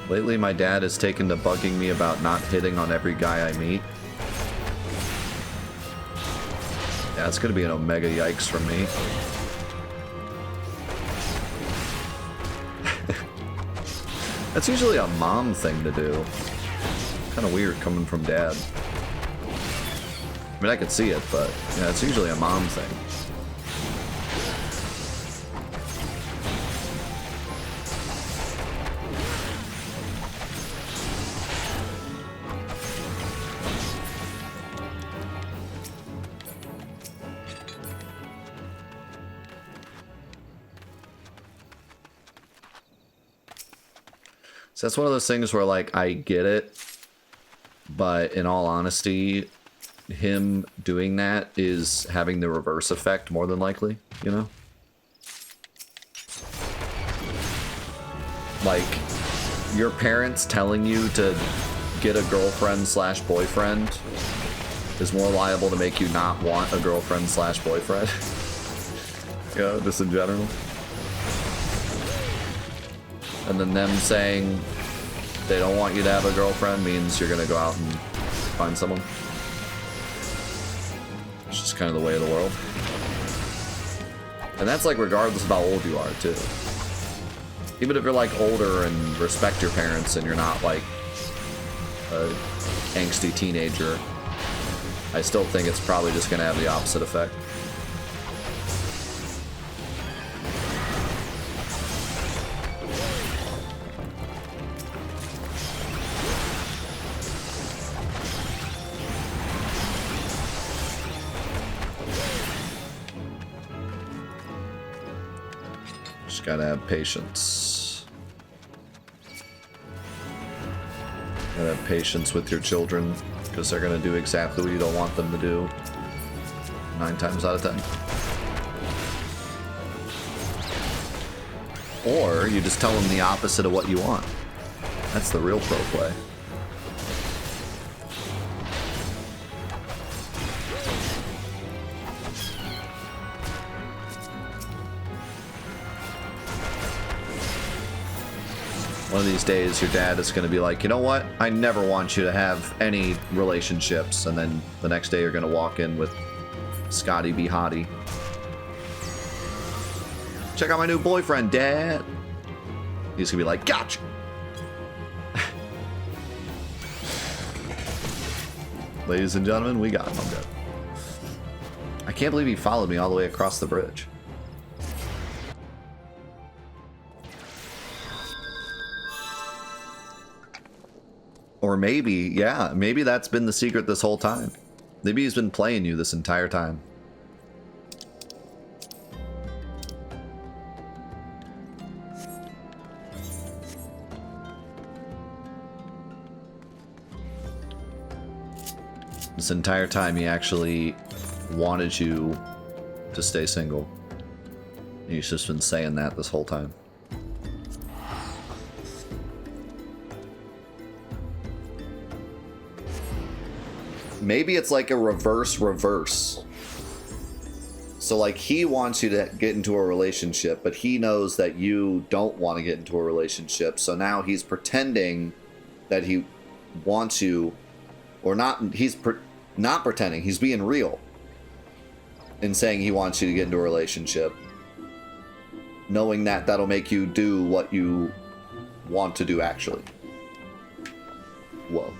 Lately, my dad has taken to bugging me about not hitting on every guy I meet. Yeah, it's gonna be an omega yikes from me. That's usually a mom thing to do. Kind of weird coming from dad. I mean, I could see it, but yeah, it's usually a mom thing. So that's one of those things where, like, I get it, but in all honesty, him doing that is having the reverse effect more than likely, you know? Like, your parents telling you to get a girlfriend slash boyfriend is more liable to make you not want a girlfriend slash boyfriend. You know, just in general. And then them saying they don't want you to have a girlfriend means you're gonna go out and find someone. It's just kind of the way of the world. And that's like regardless of how old you are too. Even if you're like older and respect your parents and you're not like a angsty teenager, I still think it's probably just gonna have the opposite effect. Gotta have patience. Gotta have patience with your children, because they're gonna do exactly what you don't want them to do 9 times out of 10. Or you just tell them the opposite of what you want. That's the real pro play. One of these days, your dad is going to be like, you know what? I never want you to have any relationships. And then the next day, you're going to walk in with Scotty B. Hottie. Check out my new boyfriend, Dad. He's going to be like, gotcha. Ladies and gentlemen, we got him. I'm good. I can't believe he followed me all the way across the bridge. Or maybe, yeah, maybe that's been the secret this whole time. Maybe he's been playing you this entire time. This entire time he actually wanted you to stay single. He's just been saying that this whole time. Maybe it's like a reverse. So like he wants you to get into a relationship, but he knows that you don't want to get into a relationship. So now he's pretending that he wants you, or not. He's not pretending. He's being real in saying he wants you to get into a relationship, knowing that that'll make you do what you want to do actually. Whoa.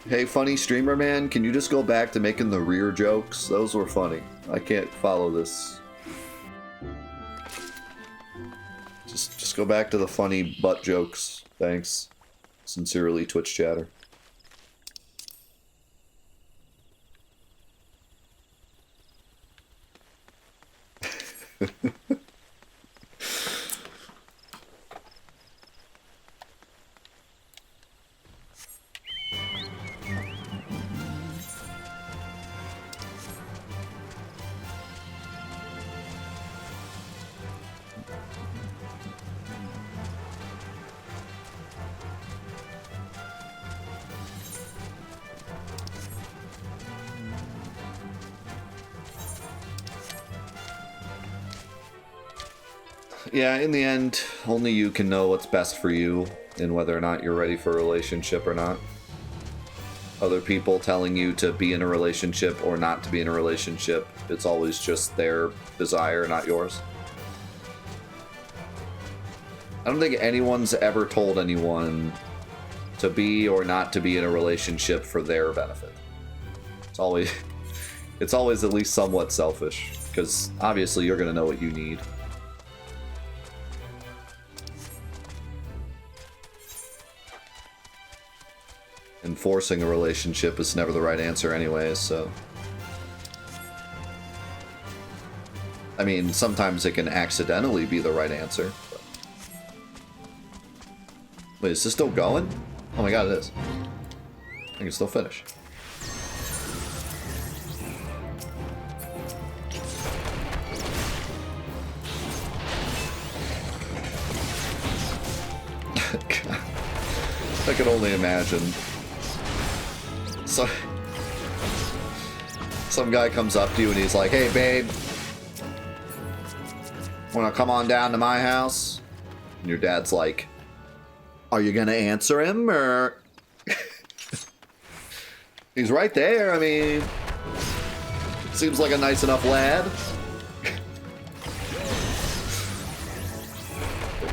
Hey, funny streamer man, can you just go back to making the rear jokes? Those were funny. I can't follow this. Just go back to the funny butt jokes. Thanks. Sincerely, Twitch chatter. Yeah, in the end, only you can know what's best for you and whether or not you're ready for a relationship or not. Other people telling you to be in a relationship or not to be in a relationship, it's always just their desire, not yours. I don't think anyone's ever told anyone to be or not to be in a relationship for their benefit. It's always at least somewhat selfish, because obviously you're going to know what you need. And forcing a relationship is never the right answer anyways, so... I mean, sometimes it can accidentally be the right answer. But... Wait, is this still going? Oh my god, it is. I can still finish. I can only imagine. So, some guy comes up to you and he's like, "Hey, babe, wanna come on down to my house?" And your dad's like, "Are you gonna answer him, or?" He's right there. I mean, seems like a nice enough lad.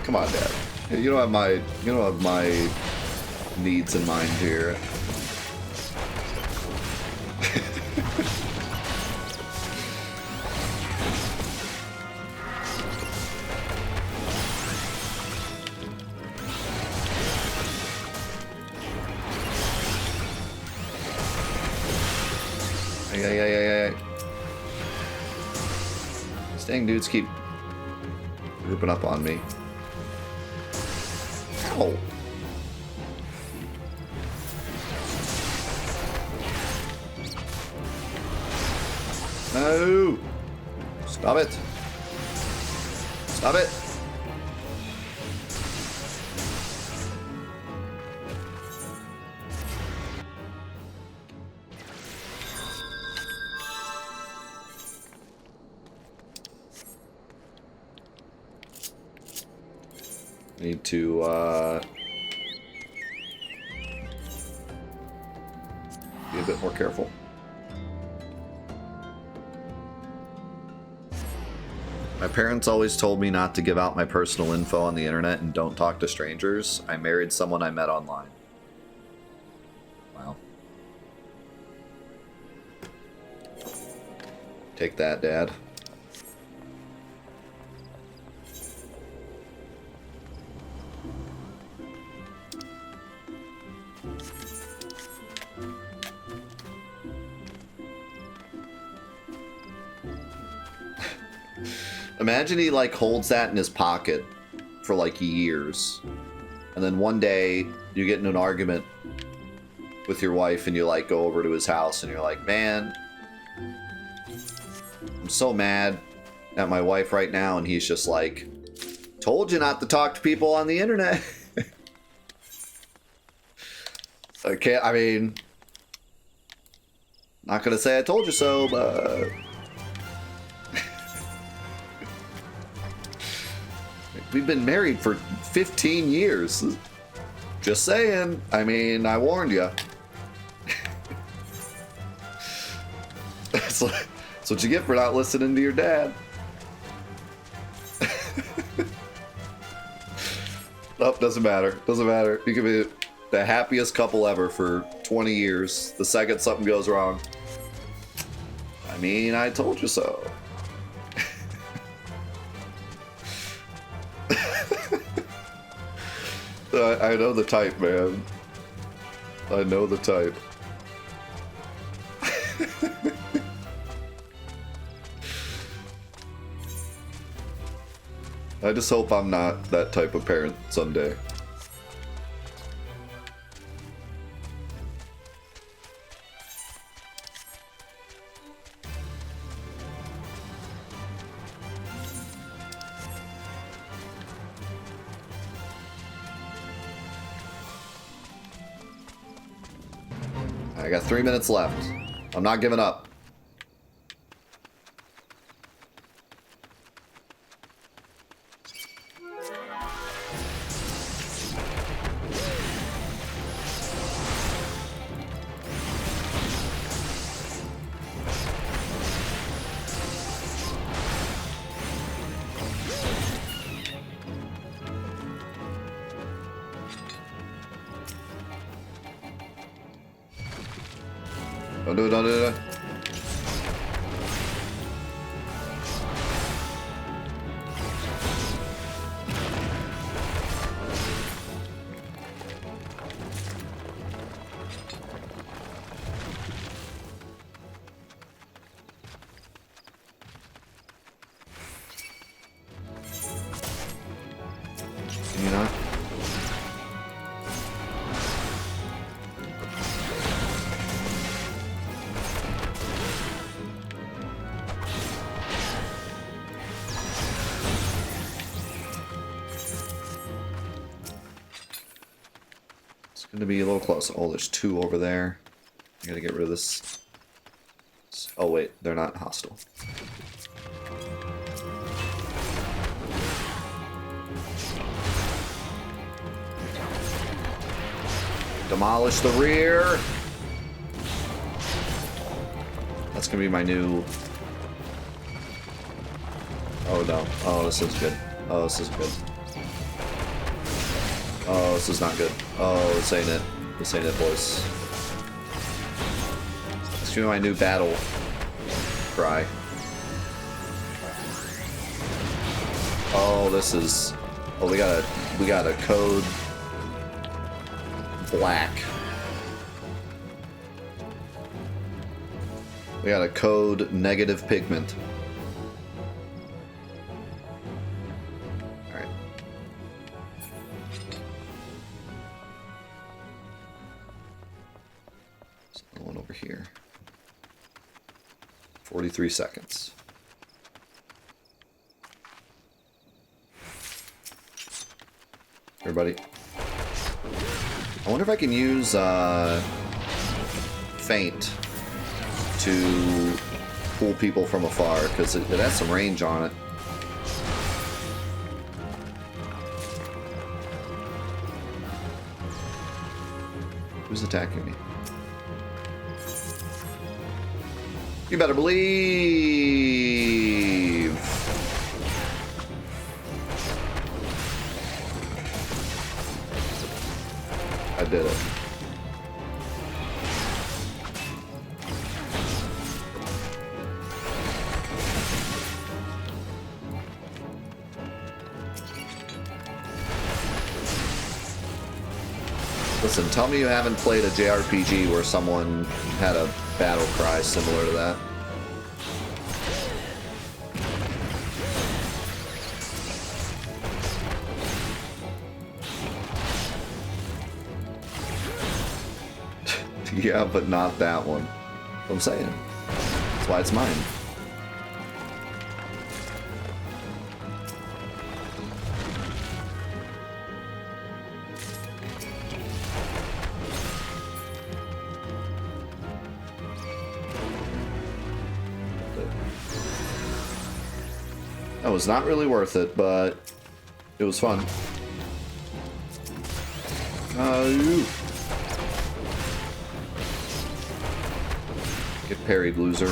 Come on, Dad. You don't have my needs in mind here. Hey. These dang dudes keep grouping up on me. Ow. No! Stop it! Stop it! Need to, be a bit more careful. My parents always told me not to give out my personal info on the internet and don't talk to strangers. I married someone I met online. Wow. Take that, Dad. Imagine he, like, holds that in his pocket for, like, years. And then one day, you get in an argument with your wife and you, like, go over to his house and you're like, "Man, I'm so mad at my wife right now." And he's just like, "Told you not to talk to people on the internet." I mean, not gonna say I told you so, but... We've been married for 15 years. Just saying. I mean, I warned you. That's what you get for not listening to your dad. Nope, doesn't matter. Doesn't matter. You can be the happiest couple ever for 20 years. The second something goes wrong, I mean, I told you so. I know the type, man. I know the type. I just hope I'm not that type of parent someday. I got 3 minutes left. I'm not giving up. do it, don't do it. You know? It's going to be a little close. Oh, there's two over there. I gotta get rid of this. Oh, wait. They're not hostile. Demolish the rear. That's gonna be my new... Oh no. Oh, this is good. Oh, this is good. Oh, this is not good. Oh, this ain't it. This ain't it, boys. It's gonna be my new battle cry. Oh, this is... Oh, we got a code... Black. We got a code negative pigment. Alright. There's another one over here. 43 seconds. Everybody. I wonder if I can use feint to pull people from afar, because it has some range on it. Who's attacking me? You better believe! I did it. Listen, tell me you haven't played a JRPG where someone had a battle cry similar to that. Yeah, but not that one. That's what I'm saying. That's why it's mine. That was not really worth it, but it was fun. Get parried, loser.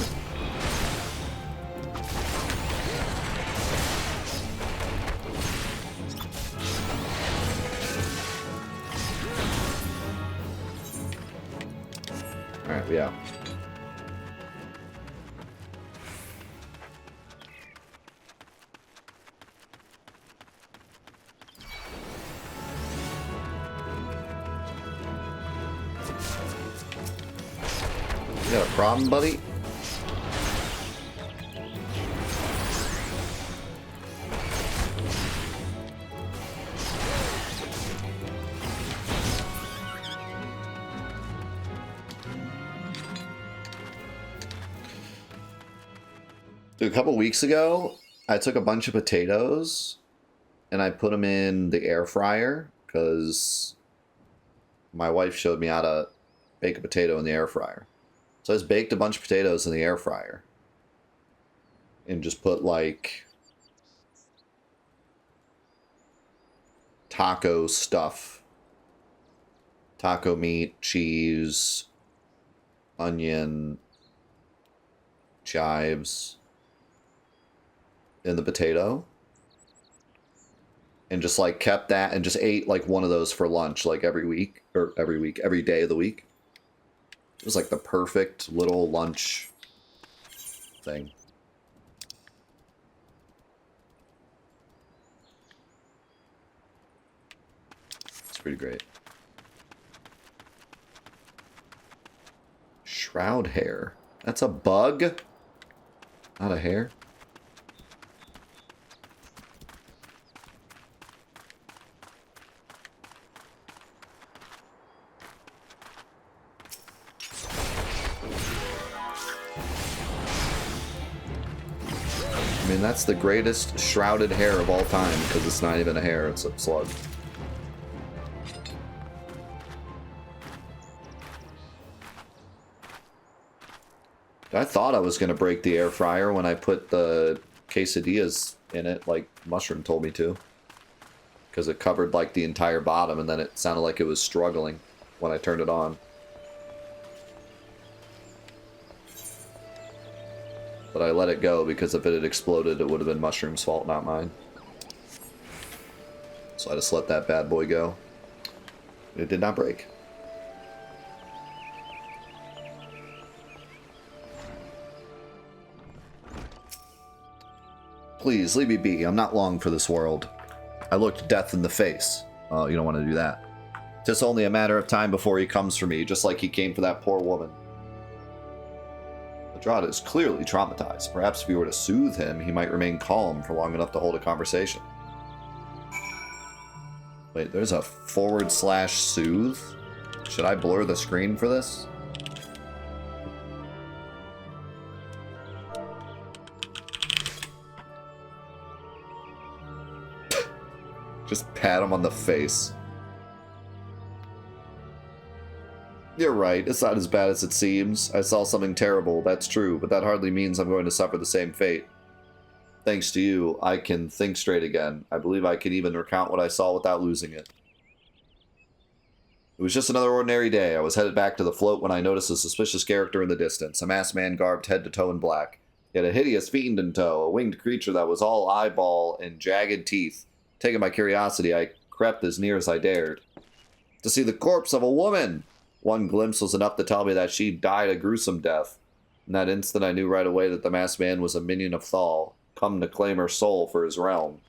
Alright, we out. You got a problem, buddy? Dude, a couple weeks ago, I took a bunch of potatoes and I put them in the air fryer because my wife showed me how to bake a potato in the air fryer. So I just baked a bunch of potatoes in the air fryer and just put like taco stuff, taco meat, cheese, onion, chives in the potato, and just like kept that and just ate like one of those for lunch like every day of the week. was like the perfect little lunch thing. It's pretty great. Shroud hair. That's a bug? Not a hair? I mean, that's the greatest shrouded hair of all time, because it's not even a hair, it's a slug. I thought I was going to break the air fryer when I put the quesadillas in it, like Mushroom told me to. Because it covered, like, the entire bottom, and then it sounded like it was struggling when I turned it on. But I let it go, because if it had exploded, it would have been Mushroom's fault, not mine. So I just let that bad boy go. It did not break. Please, leave me be. I'm not long for this world. I looked death in the face. Oh, you don't want to do that. Just only a matter of time before he comes for me, just like he came for that poor woman. Adrada is clearly traumatized. Perhaps if you were to soothe him, he might remain calm for long enough to hold a conversation. Wait, there's a /soothe? Should I blur the screen for this? Just pat him on the face. You're right, it's not as bad as it seems. I saw something terrible, that's true, but that hardly means I'm going to suffer the same fate. Thanks to you, I can think straight again. I believe I can even recount what I saw without losing it. It was just another ordinary day. I was headed back to the float when I noticed a suspicious character in the distance, a masked man garbed head to toe in black. He had a hideous fiend in tow, a winged creature that was all eyeball and jagged teeth. Taking my curiosity, I crept as near as I dared. To see the corpse of a woman! One glimpse was enough to tell me that she died a gruesome death. In that instant, I knew right away that the masked man was a minion of Thal, come to claim her soul for his realm.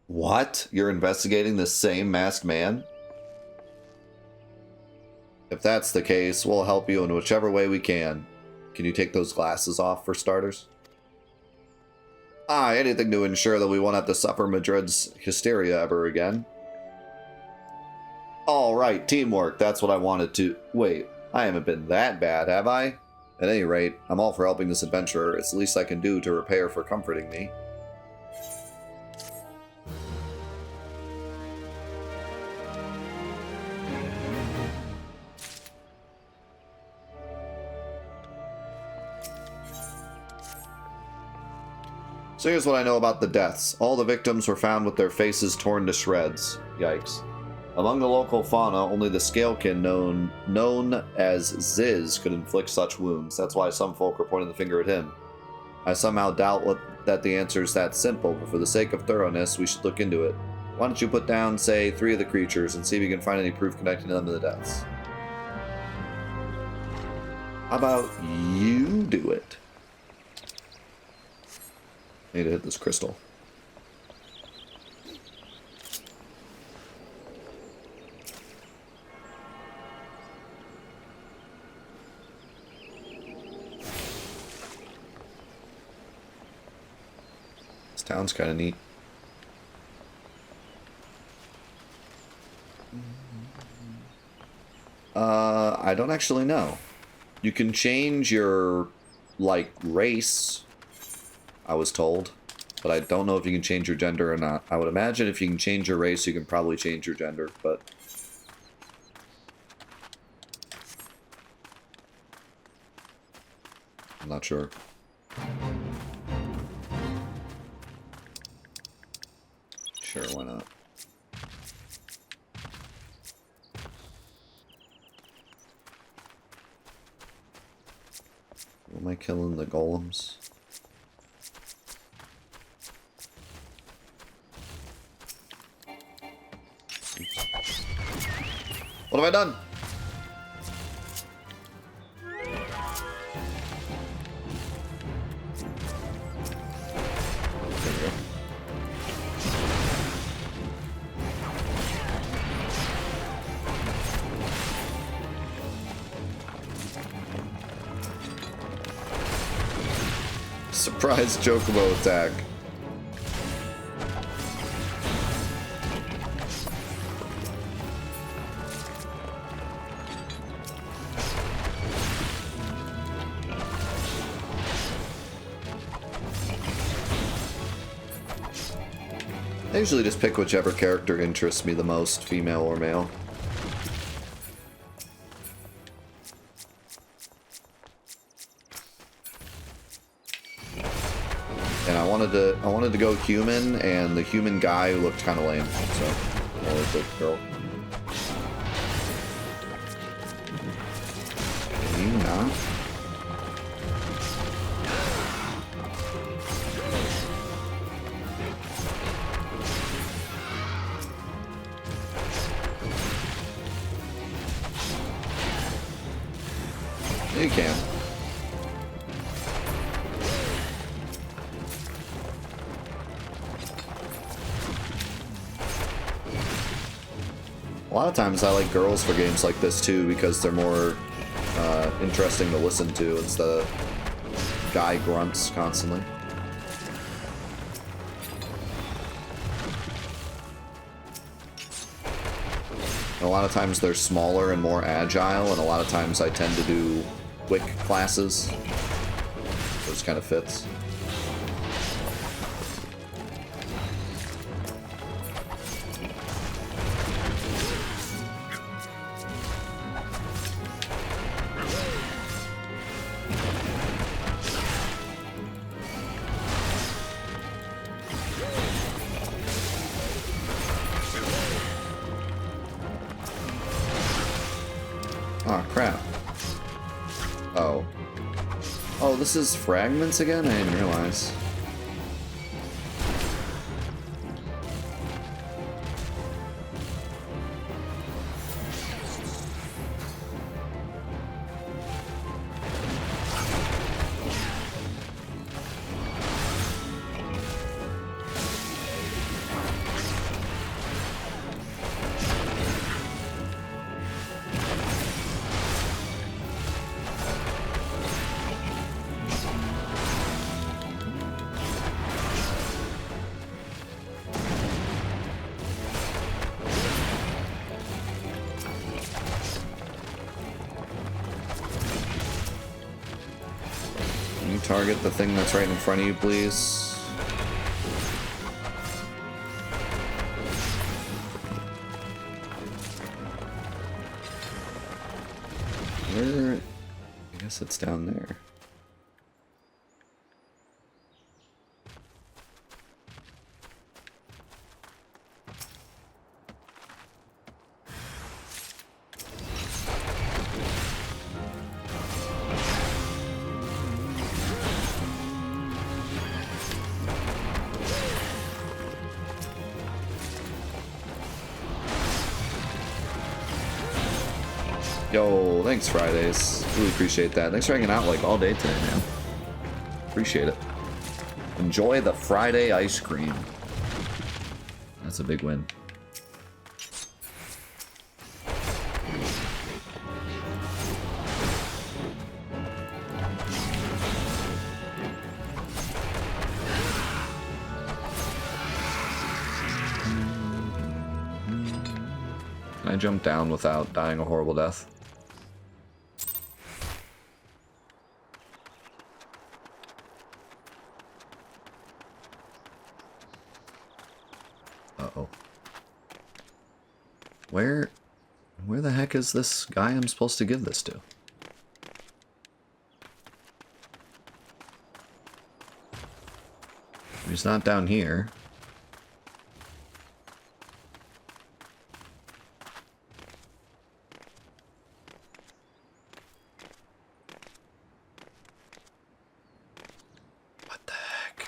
What? You're investigating this same masked man? If that's the case, we'll help you in whichever way we can. Can you take those glasses off, for starters? Anything to ensure that we won't have to suffer Madrid's hysteria ever again. Alright, teamwork, that's what I wanted to... Wait, I haven't been that bad, have I? At any rate, I'm all for helping this adventurer. It's the least I can do to repay her for comforting me. So here's what I know about the deaths. All the victims were found with their faces torn to shreds. Yikes. Among the local fauna, only the scalekin known as Ziz could inflict such wounds. That's why some folk are pointing the finger at him. I somehow doubt that the answer is that simple, but for the sake of thoroughness, we should look into it. Why don't you put down, say, 3 of the creatures and see if you can find any proof connecting them to the deaths. How about you do it? Need to hit this crystal. This town's kind of neat. I don't actually know. You can change your, like, race, I was told, but I don't know if you can change your gender or not. I would imagine if you can change your race, you can probably change your gender, but... I'm not sure. Sure, why not? Am I killing the golems? What have I done? There we go. Surprise Chocobo attack. I usually just pick whichever character interests me the most, female or male. And I wanted to go human, and the human guy looked kind of lame, so I went with the girl. Can you not? You can. A lot of times I like girls for games like this too because they're more interesting to listen to instead of guy grunts constantly. And a lot of times they're smaller and more agile, and a lot of times I tend to do quick classes. So it just kind of fits. Oh, crap. Oh. Oh, this is fragments again? I didn't realize. Target the thing that's right in front of you, please. Where? I guess it's down there. Yo, thanks Fridays. Really appreciate that. Thanks for hanging out like all day today, man. Appreciate it. Enjoy the Friday ice cream. That's a big win. Can I jump down without dying a horrible death? Uh-oh. Where the heck is this guy I'm supposed to give this to? He's not down here. What the heck?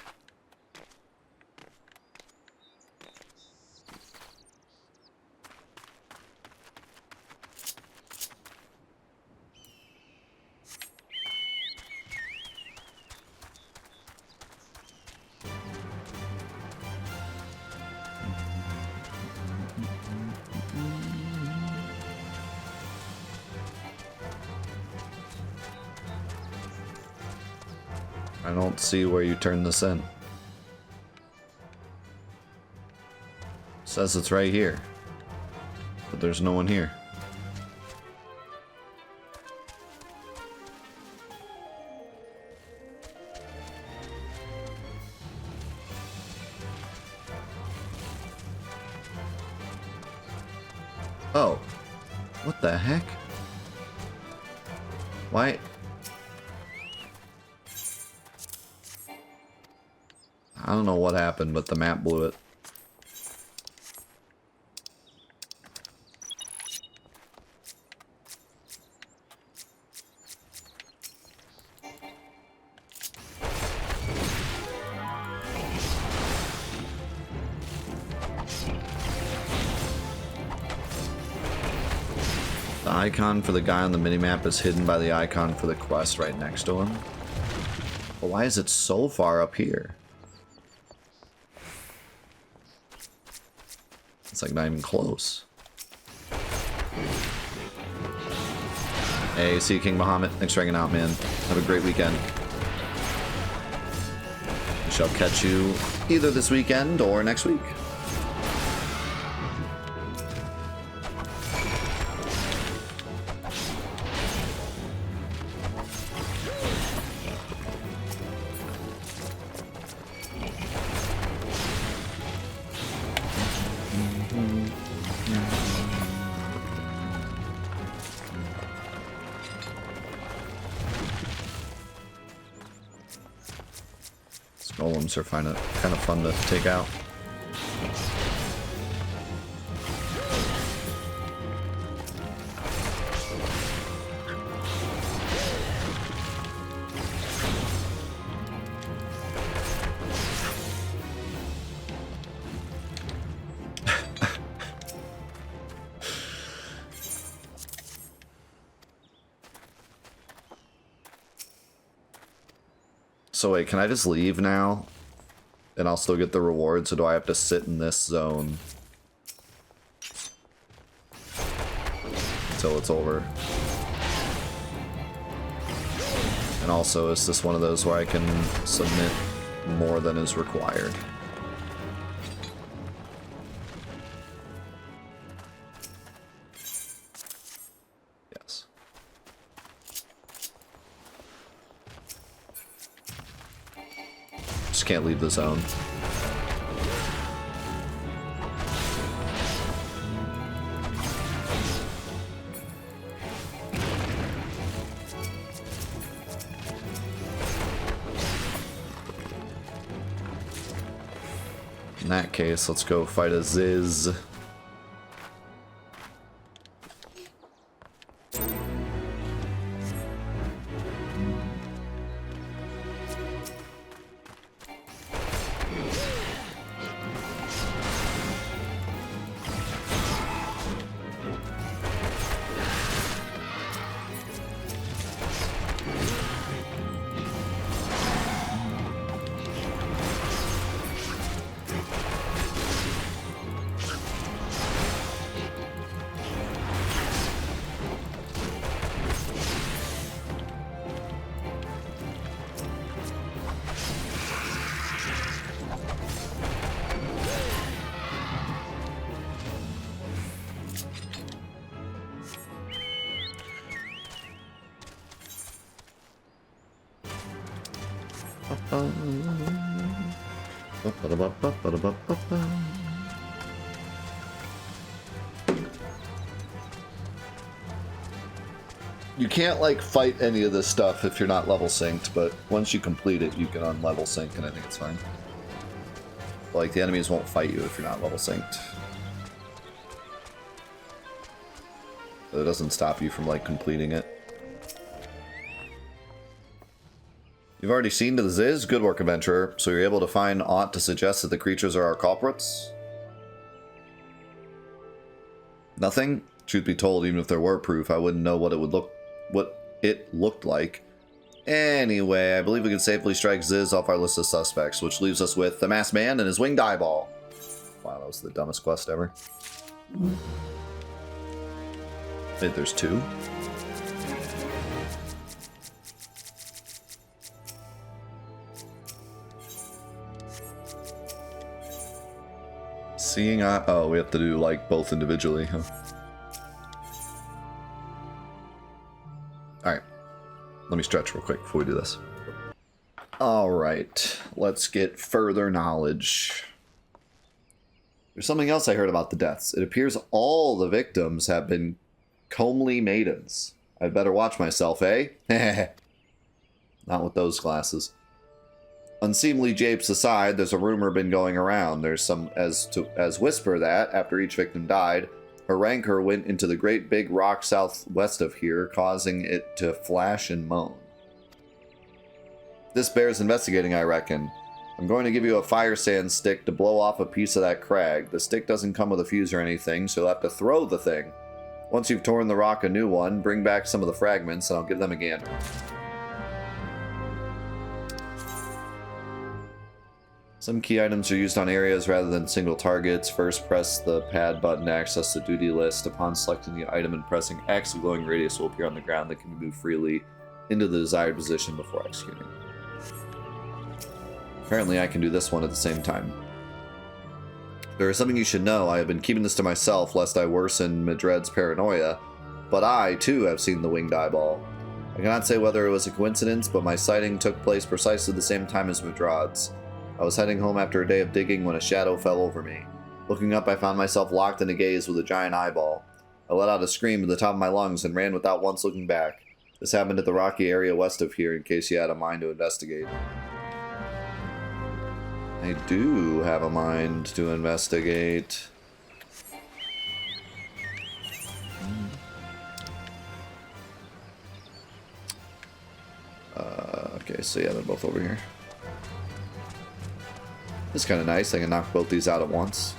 I don't see where you turn this in. Says it's right here. But there's no one here. Oh. What the heck? Why? I don't know what happened, but the map blew it. The icon for the guy on the minimap is hidden by the icon for the quest right next to him. But why is it so far up here? It's like not even close. Hey, see you, King Bahamut. Thanks for hanging out, man. Have a great weekend. We shall catch you either this weekend or next week. Golems are kind of fun to take out. So wait, can I just leave now? And I'll still get the rewards, or do I have to sit in this zone until it's over? And also, is this one of those where I can submit more than is required? Yes. Just can't leave the zone. In that case, let's go fight a Ziz. You can't, like, fight any of this stuff if you're not level synced, but once you complete it, you can unlevel sync, and I think it's fine. Like, the enemies won't fight you if you're not level synced. But it doesn't stop you from, like, completing it. You've already seen to the Ziz? Good work, adventurer. So you're able to find aught to suggest that the creatures are our culprits? Nothing? Truth be told, even if there were proof, I wouldn't know what it looked like. Anyway, I believe we can safely strike Ziz off our list of suspects, which leaves us with the masked man and his winged eyeball. Wow, that was the dumbest quest ever. Wait, there's two? Seeing eye. Oh, we have to do like both individually, huh? Alright. Let me stretch real quick before we do this. Alright. Let's get further knowledge. There's something else I heard about the deaths. It appears all the victims have been comely maidens. I'd better watch myself, eh? Not with those glasses. Unseemly japes aside, there's a rumor been going around. There's some as whisper that, after each victim died, her rancor went into the great big rock southwest of here, causing it to flash and moan. This bears investigating, I reckon. I'm going to give you a fire sand stick to blow off a piece of that crag. The stick doesn't come with a fuse or anything, so you'll have to throw the thing. Once you've torn the rock a new one, bring back some of the fragments and I'll give them a gander. Some key items are used on areas rather than single targets. First, press the pad button to access the duty list. Upon selecting the item and pressing X, a glowing radius will appear on the ground that can be moved freely into the desired position before executing. Apparently I can do this one at the same time. There is something you should know. I have been keeping this to myself lest I worsen Madred's paranoia, but I, too, have seen the winged eyeball. I cannot say whether it was a coincidence, but my sighting took place precisely the same time as Madred's. I was heading home after a day of digging when a shadow fell over me. Looking up, I found myself locked in a gaze with a giant eyeball. I let out a scream at the top of my lungs and ran without once looking back. This happened at the rocky area west of here, in case you had a mind to investigate. I do have a mind to investigate. Okay, so yeah, they're both over here. It's kind of nice. I can knock both these out at once.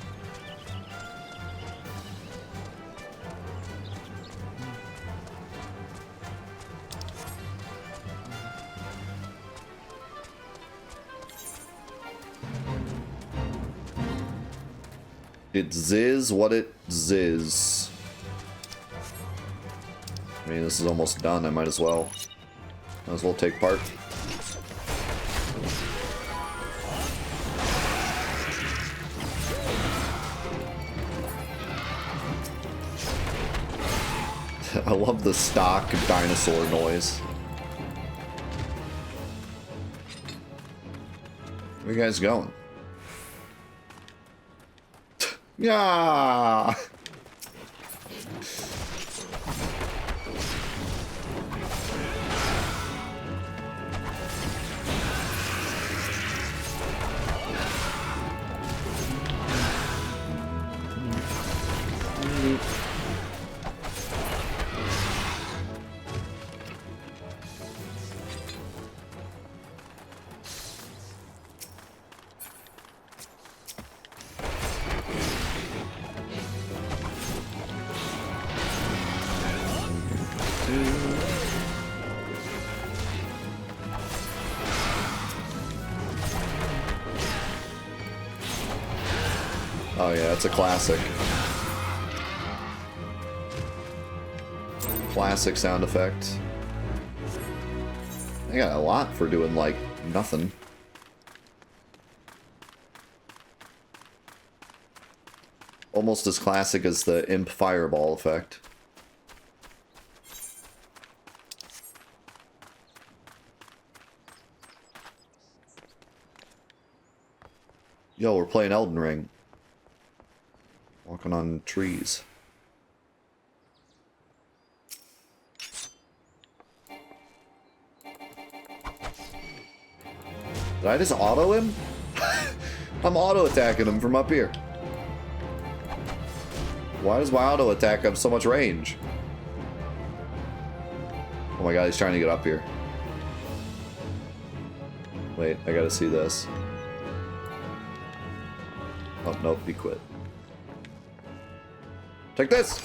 It ziz what it ziz. I mean, this is almost done. I might as well take part. I love the stock dinosaur noise. Where you guys going? Yeah. Oh yeah, it's a classic. Classic sound effect. I got a lot for doing, like, nothing. Almost as classic as the Imp Fireball effect. Yo, we're playing Elden Ring. Walking on trees. Did I just auto him? I'm auto attacking him from up here. Why does my auto attack have so much range? Oh my god, he's trying to get up here. Wait, I gotta see this. Oh, nope, he quit. Take this!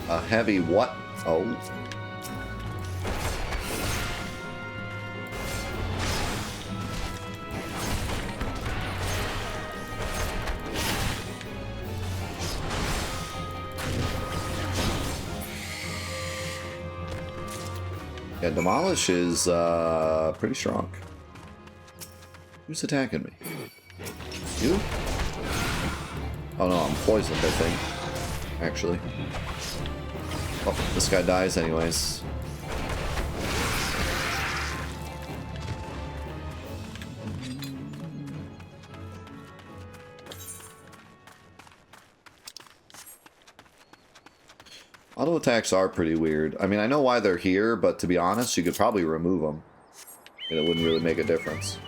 A heavy what? Oh. Yeah, Demolish is pretty strong. Who's attacking me? You? Oh no, I'm poisoned, I think. Actually. Oh, this guy dies anyways. Auto attacks are pretty weird. I mean, I know why they're here, but to be honest, you could probably remove them. And it wouldn't really make a difference.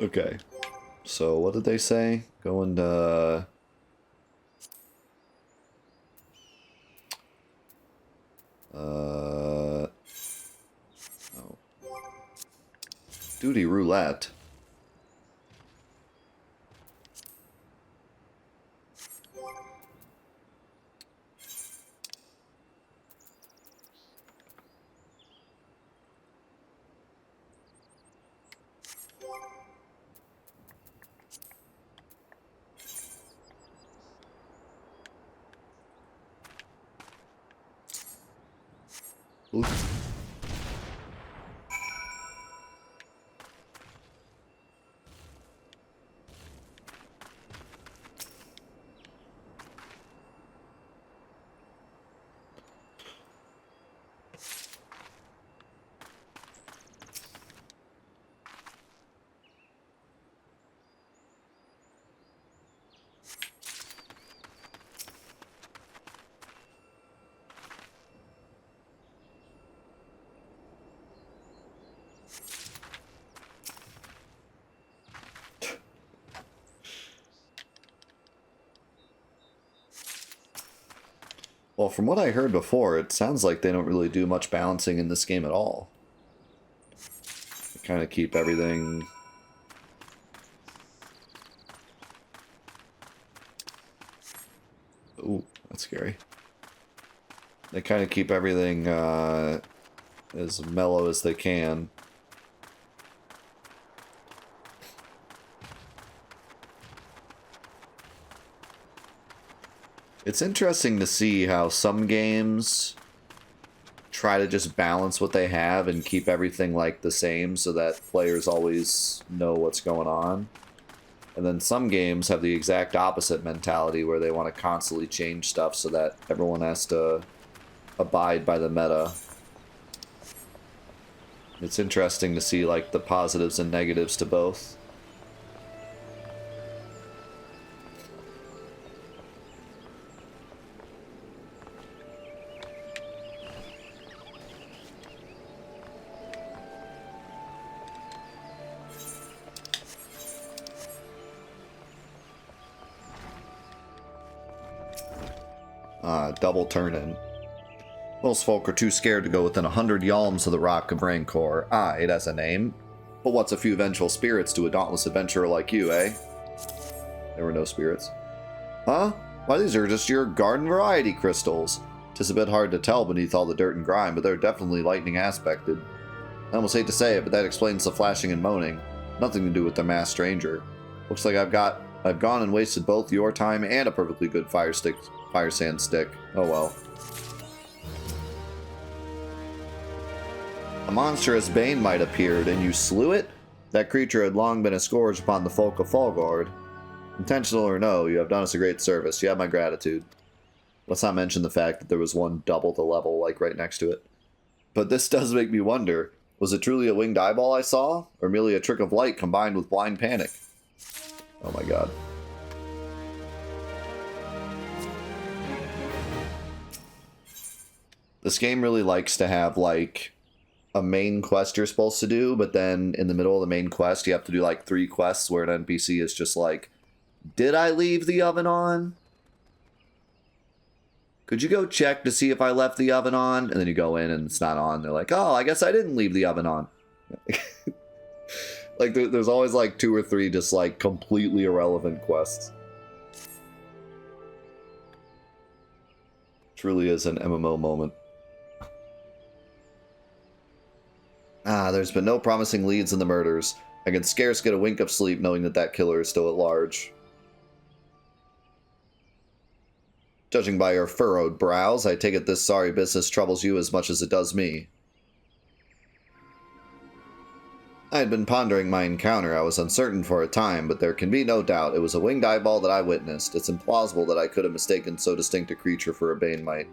Okay. So, what did they say? Going to... Oh. Duty roulette. Ooh. Well, from what I heard before, it sounds like they don't really do much balancing in this game at all. They kind of keep everything... Ooh, that's scary. They kind of keep everything as mellow as they can. It's interesting to see how some games try to just balance what they have and keep everything like the same so that players always know what's going on. And then some games have the exact opposite mentality where they want to constantly change stuff so that everyone has to abide by the meta. It's interesting to see like the positives and negatives to both. Double turn-in. Most folk are too scared to go within 100 yalms of the Rock of Rancor. Ah, it has a name. But what's a few vengeful spirits to a dauntless adventurer like you, eh? There were no spirits. Huh? Why, these are just your garden variety crystals. Tis a bit hard to tell beneath all the dirt and grime, but they're definitely lightning aspected. I almost hate to say it, but that explains the flashing and moaning. Nothing to do with the masked stranger. Looks like I've gone and wasted both your time and a perfectly good fire sand stick. Oh well. A monstrous bane might appeared, and you slew it? That creature had long been a scourge upon the folk of Falgard. Intentional or no, you have done us a great service. You have my gratitude. Let's not mention the fact that there was one double the level, like, right next to it. But this does make me wonder, was it truly a winged eyeball I saw? Or merely a trick of light combined with blind panic? Oh my god. This game really likes to have, like, a main quest you're supposed to do, but then in the middle of the main quest, you have to do, like, 3 quests where an NPC is just like, did I leave the oven on? could you go check to see if I left the oven on? And then you go in and it's not on. They're like, oh, I guess I didn't leave the oven on. Like, there's always like 2 or 3 just like completely irrelevant quests. Truly is an MMO moment. There's been no promising leads in the murders. I can scarce get a wink of sleep knowing that that killer is still at large. Judging by your furrowed brows, I take it this sorry business troubles you as much as it does me. I had been pondering my encounter. I was uncertain for a time, but there can be no doubt it was a winged eyeball that I witnessed. It's implausible that I could have mistaken so distinct a creature for a Banemite.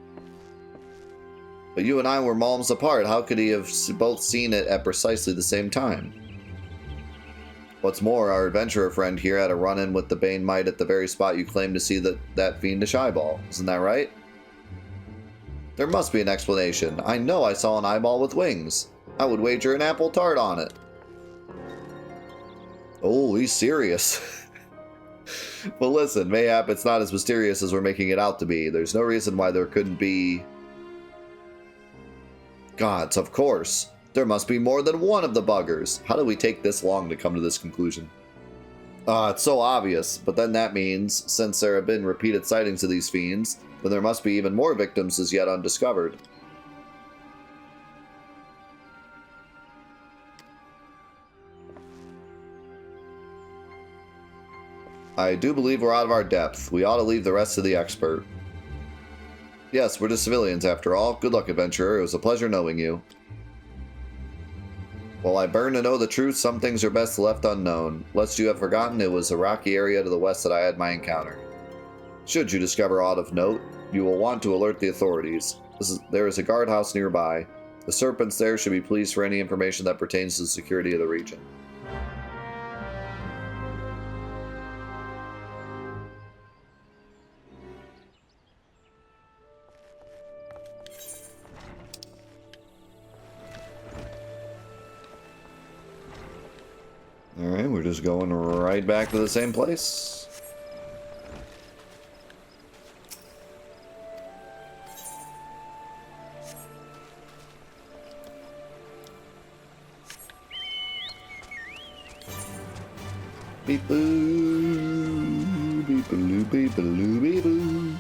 But you and I were malms apart. How could he have both seen it at precisely the same time? What's more, our adventurer friend here had a run-in with the Banemite at the very spot you claim to see that fiendish eyeball. Isn't that right? There must be an explanation. I know I saw an eyeball with wings. I would wager an apple tart on it. Oh, he's serious. But listen, mayhap it's not as mysterious as we're making it out to be. There's no reason why there couldn't be... Gods, of course. There must be more than one of the buggers. How do we take this long to come to this conclusion? It's so obvious, but then that means, since there have been repeated sightings of these fiends, then there must be even more victims as yet undiscovered. I do believe we're out of our depth. We ought to leave the rest to the expert. Yes, we're just civilians after all. Good luck, adventurer. It was a pleasure knowing you. While I burn to know the truth, some things are best left unknown. Lest you have forgotten, it was a rocky area to the west that I had my encounter. Should you discover aught of note, you will want to alert the authorities. There is a guardhouse nearby. The serpents there should be pleased for any information that pertains to the security of the region. Alright, we're just going right back to the same place. Beep boo, beep boo, beep boo, beep boo.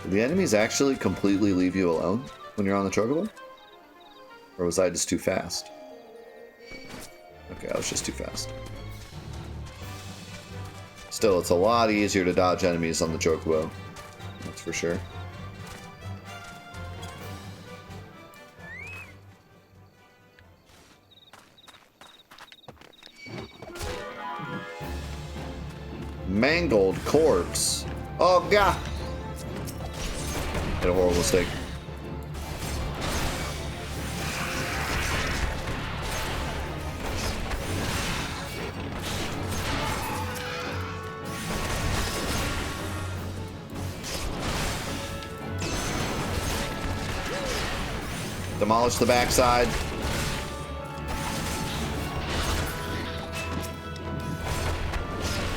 Did the enemies actually completely leave you alone when you're on the chocobo? Or was I just too fast? Okay, I was just too fast. Still, it's a lot easier to dodge enemies on the chocobo. That's for sure. Mangled corpse. Oh, God! Made a horrible mistake. Demolish the backside.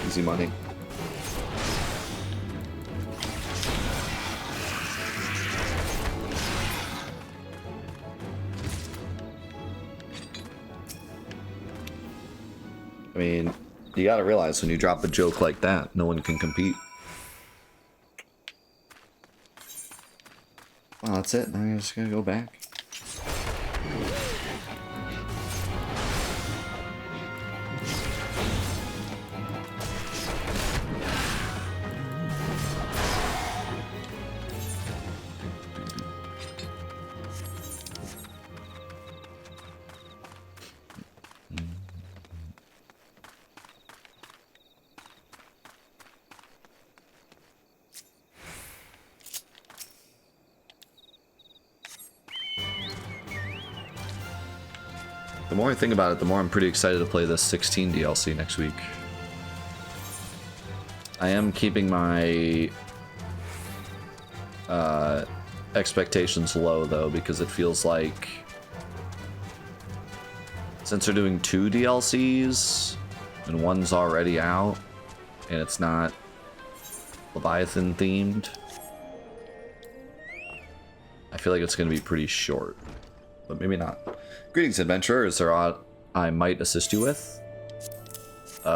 Easy money. I mean, you gotta realize when you drop a joke like that, no one can compete. Well, that's it. Now you're just gonna go back. The more I think about it, the more I'm pretty excited to play this 16 DLC next week. I am keeping my expectations low, though, because it feels like since they're doing 2 DLCs and one's already out and it's not Leviathan themed, I feel like it's going to be pretty short, but maybe not. Greetings, adventurer. Is there aught I might assist you with?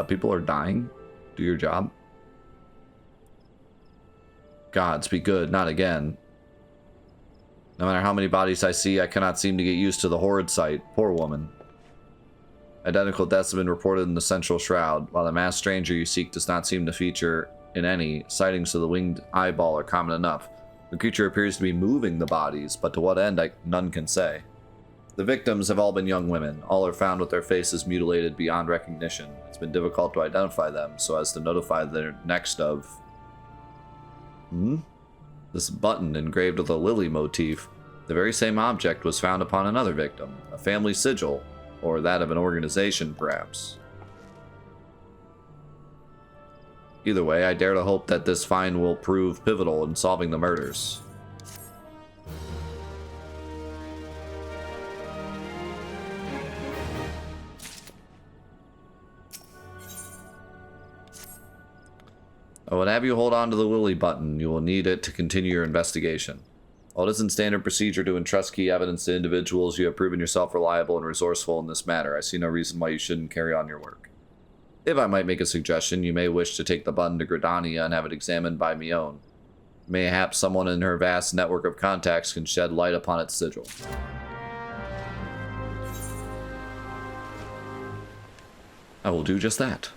People are dying. Do your job. Gods, be good. Not again. No matter how many bodies I see, I cannot seem to get used to the horrid sight. Poor woman. Identical deaths have been reported in the central shroud. While the masked stranger you seek does not seem to feature in any, sightings of the winged eyeball are common enough. The creature appears to be moving the bodies, but to what end, none can say. The victims have all been young women. All are found with their faces mutilated beyond recognition. It's been difficult to identify them, so as to notify their next of... This button engraved with a lily motif. The very same object was found upon another victim. A family sigil, or that of an organization, perhaps. Either way, I dare to hope that this find will prove pivotal in solving the murders. I would have you hold on to the lily button. You will need it to continue your investigation. While it isn't standard procedure to entrust key evidence to individuals, you have proven yourself reliable and resourceful in this matter. I see no reason why you shouldn't carry on your work. If I might make a suggestion, you may wish to take the button to Gridania and have it examined by Mion. Mayhap someone in her vast network of contacts can shed light upon its sigil. I will do just that.